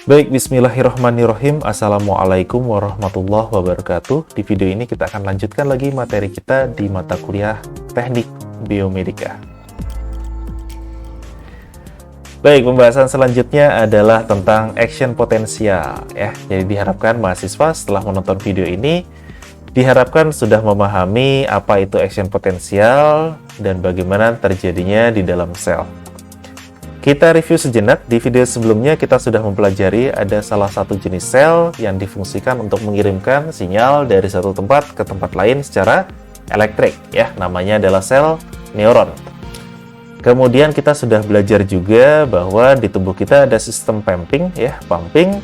Baik, bismillahirrahmanirrahim. Assalamualaikum warahmatullahi wabarakatuh. Di video ini kita akan lanjutkan lagi materi kita di mata kuliah Teknik Biomedika. Baik, pembahasan selanjutnya adalah tentang action potensial ya. Jadi diharapkan mahasiswa setelah menonton video ini diharapkan sudah memahami apa itu action potensial dan bagaimana terjadinya di dalam sel. Kita review sejenak. Di video sebelumnya kita sudah mempelajari ada salah satu jenis sel yang difungsikan untuk mengirimkan sinyal dari satu tempat ke tempat lain secara elektrik ya. Namanya adalah sel neuron. Kemudian kita sudah belajar juga bahwa di tubuh kita ada sistem pumping ya, pumping.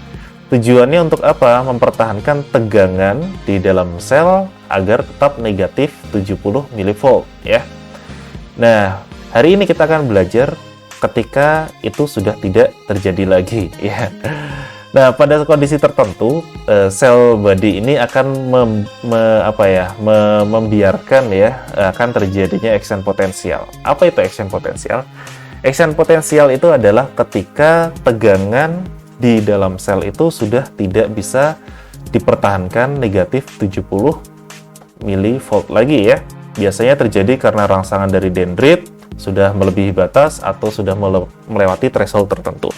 Tujuannya untuk apa? Mempertahankan tegangan di dalam sel agar tetap negatif 70 mV ya. Nah, hari ini kita akan belajar ketika itu sudah tidak terjadi lagi ya. Nah, pada kondisi tertentu sel body ini akan membiarkan ya akan terjadinya action potensial. Apa itu action potensial? Action potensial itu adalah ketika tegangan di dalam sel itu sudah tidak bisa dipertahankan negatif 70 mV lagi ya. Biasanya terjadi karena rangsangan dari dendrit sudah melebihi batas atau sudah melewati threshold tertentu.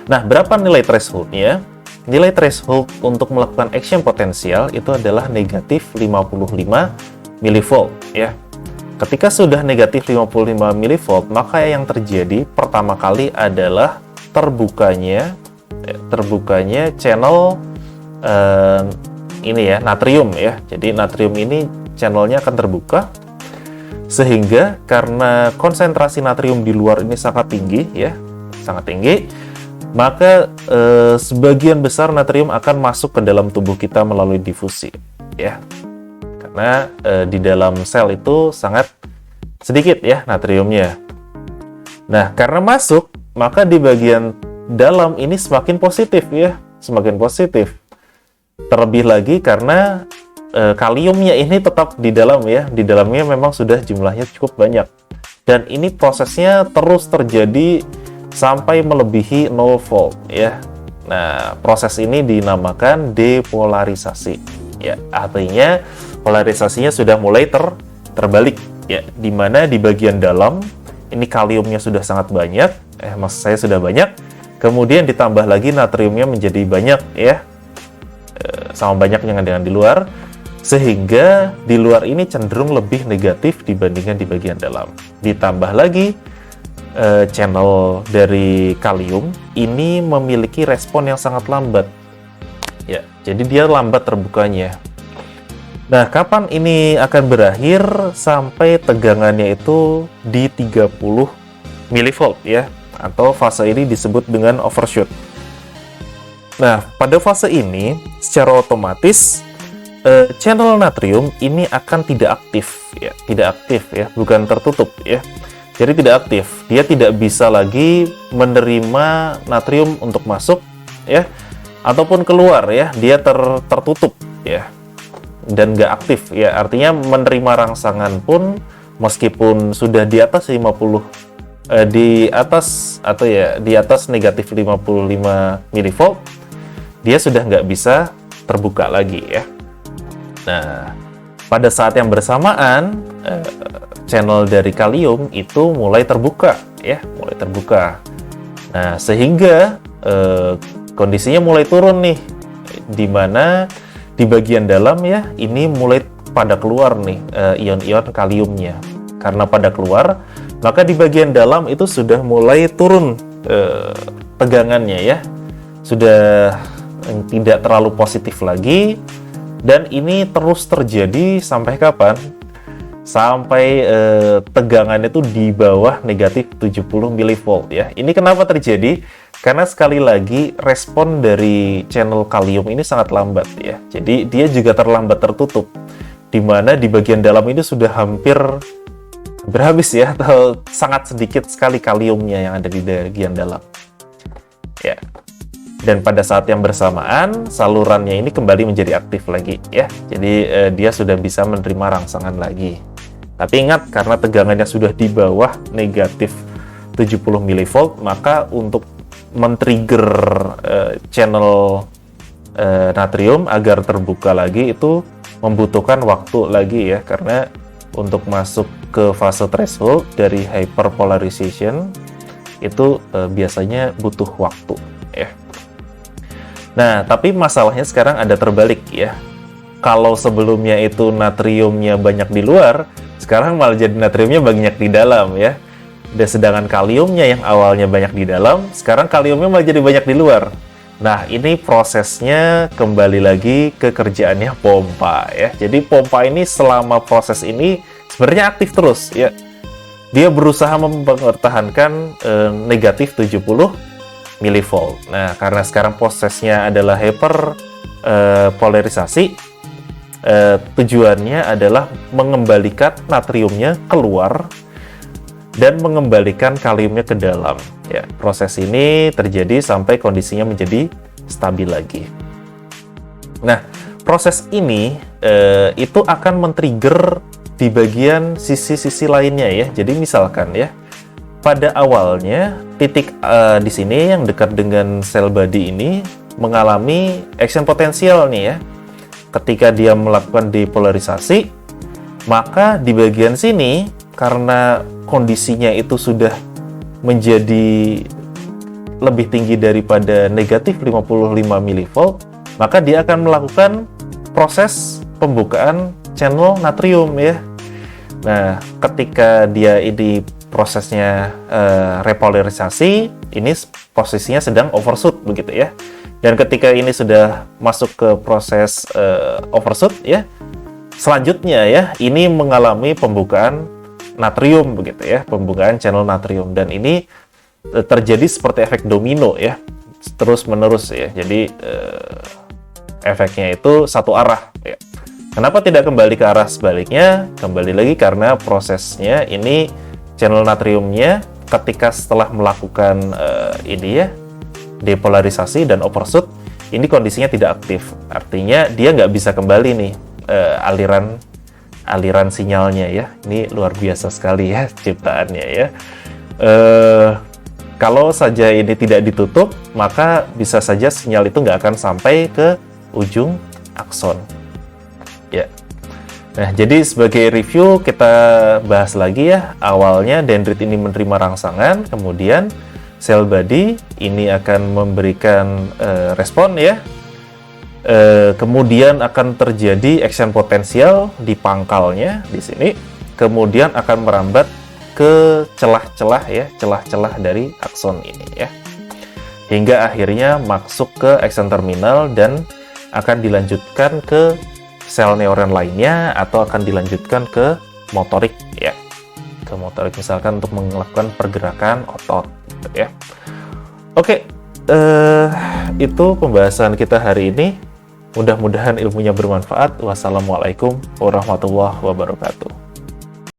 Nah, berapa nilai thresholdnya? Nilai threshold untuk melakukan action potensial itu adalah negatif 55 mV ya. Ketika sudah negatif 55 mV, maka yang terjadi pertama kali adalah terbukanya channel ini ya, natrium ya. Jadi natrium ini channelnya akan terbuka, sehingga karena konsentrasi natrium di luar ini sangat tinggi ya, sangat tinggi, maka sebagian besar natrium akan masuk ke dalam tubuh kita melalui difusi ya. Karena di dalam sel itu sangat sedikit ya natriumnya. Nah, karena masuk, maka di bagian dalam ini semakin positif ya, semakin positif. Terlebih lagi karena kaliumnya ini tetap di dalam ya, di dalamnya memang sudah jumlahnya cukup banyak, dan ini prosesnya terus terjadi sampai melebihi 0 volt ya. Nah, proses ini dinamakan depolarisasi ya, artinya polarisasinya sudah mulai terbalik ya, dimana di bagian dalam ini kaliumnya sudah sangat banyak, maksud saya sudah banyak, kemudian ditambah lagi natriumnya menjadi banyak ya, sama banyaknya dengan di luar, sehingga di luar ini cenderung lebih negatif dibandingkan di bagian dalam. Ditambah lagi channel dari kalium ini memiliki respon yang sangat lambat ya, jadi dia lambat terbukanya. Nah, kapan ini akan berakhir? Sampai tegangannya itu di 30 mV ya, atau fase ini disebut dengan overshoot. Nah, pada fase ini secara otomatis channel natrium ini akan tidak aktif ya, bukan tertutup ya. Jadi tidak aktif, dia tidak bisa lagi menerima natrium untuk masuk ya, ataupun keluar ya, dia tertutup ya, dan nggak aktif ya. Artinya menerima rangsangan pun meskipun sudah di atas 50 di atas negatif 55 mV, dia sudah nggak bisa terbuka lagi ya. Nah, pada saat yang bersamaan channel dari kalium itu mulai terbuka ya, mulai terbuka. Nah, sehingga kondisinya mulai turun nih, di mana di bagian dalam ya ini mulai pada keluar nih ion-ion kaliumnya. Karena pada keluar, maka di bagian dalam itu sudah mulai turun tegangannya ya, sudah tidak terlalu positif lagi. Dan ini terus terjadi sampai kapan? Sampai tegangan itu di bawah negatif 70 mV ya. Ini kenapa terjadi? Karena sekali lagi respon dari channel kalium ini sangat lambat ya. Jadi dia juga terlambat tertutup, di mana di bagian dalam ini sudah hampir habis ya, atau sangat sedikit sekali kaliumnya yang ada di bagian dalam ya. Dan pada saat yang bersamaan salurannya ini kembali menjadi aktif lagi ya. Jadi dia sudah bisa menerima rangsangan lagi. Tapi ingat, karena tegangannya sudah di bawah negatif 70 mV, maka untuk men-trigger channel natrium agar terbuka lagi itu membutuhkan waktu lagi ya, karena untuk masuk ke fase threshold dari hyperpolarization itu biasanya butuh waktu ya. Nah, tapi masalahnya sekarang ada terbalik ya. Kalau sebelumnya itu natriumnya banyak di luar, sekarang malah jadi natriumnya banyak di dalam ya. Dan sedangkan kaliumnya yang awalnya banyak di dalam, sekarang kaliumnya malah jadi banyak di luar. Nah, ini prosesnya kembali lagi ke kerjaannya pompa ya. Jadi pompa ini selama proses ini sebenarnya aktif terus ya. Dia berusaha mempertahankan negatif 70 milivolt. Nah, karena sekarang prosesnya adalah polarisasi, tujuannya adalah mengembalikan natriumnya keluar dan mengembalikan kaliumnya ke dalam. Ya, proses ini terjadi sampai kondisinya menjadi stabil lagi. Nah, proses ini itu akan men-trigger di bagian sisi-sisi lainnya ya. Jadi misalkan ya, pada awalnya titik di sini yang dekat dengan sel body ini mengalami action potensial nih ya. Ketika dia melakukan depolarisasi, maka di bagian sini karena kondisinya itu sudah menjadi lebih tinggi daripada negatif 55 mV, maka dia akan melakukan proses pembukaan channel natrium ya. Nah, ketika dia ini prosesnya repolarisasi, ini posisinya sedang overshoot begitu ya. Dan ketika ini sudah masuk ke proses overshoot ya, selanjutnya ya, ini mengalami pembukaan natrium begitu ya, pembukaan channel natrium, dan ini terjadi seperti efek domino ya, terus menerus ya. Jadi efeknya itu satu arah ya. Kenapa tidak kembali ke arah sebaliknya? Kembali lagi karena prosesnya ini channel natriumnya ketika setelah melakukan ini ya, depolarisasi dan overshoot, ini kondisinya tidak aktif. Artinya dia nggak bisa kembali nih aliran sinyalnya ya. Ini luar biasa sekali ya ciptaannya ya. Kalau saja ini tidak ditutup, maka bisa saja sinyal itu nggak akan sampai ke ujung akson ya. Nah, jadi sebagai review kita bahas lagi ya. Awalnya dendrit ini menerima rangsangan, kemudian sel body ini akan memberikan respon ya. Kemudian akan terjadi action potensial di pangkalnya di sini, kemudian akan merambat ke celah-celah ya, celah-celah dari akson ini ya, hingga akhirnya masuk ke akson terminal dan akan dilanjutkan ke sel neuron lainnya atau akan dilanjutkan ke motorik ya, ke motorik misalkan untuk melakukan pergerakan otot gitu ya. Oke, itu pembahasan kita hari ini. Mudah-mudahan ilmunya bermanfaat. Wassalamualaikum warahmatullahi wabarakatuh.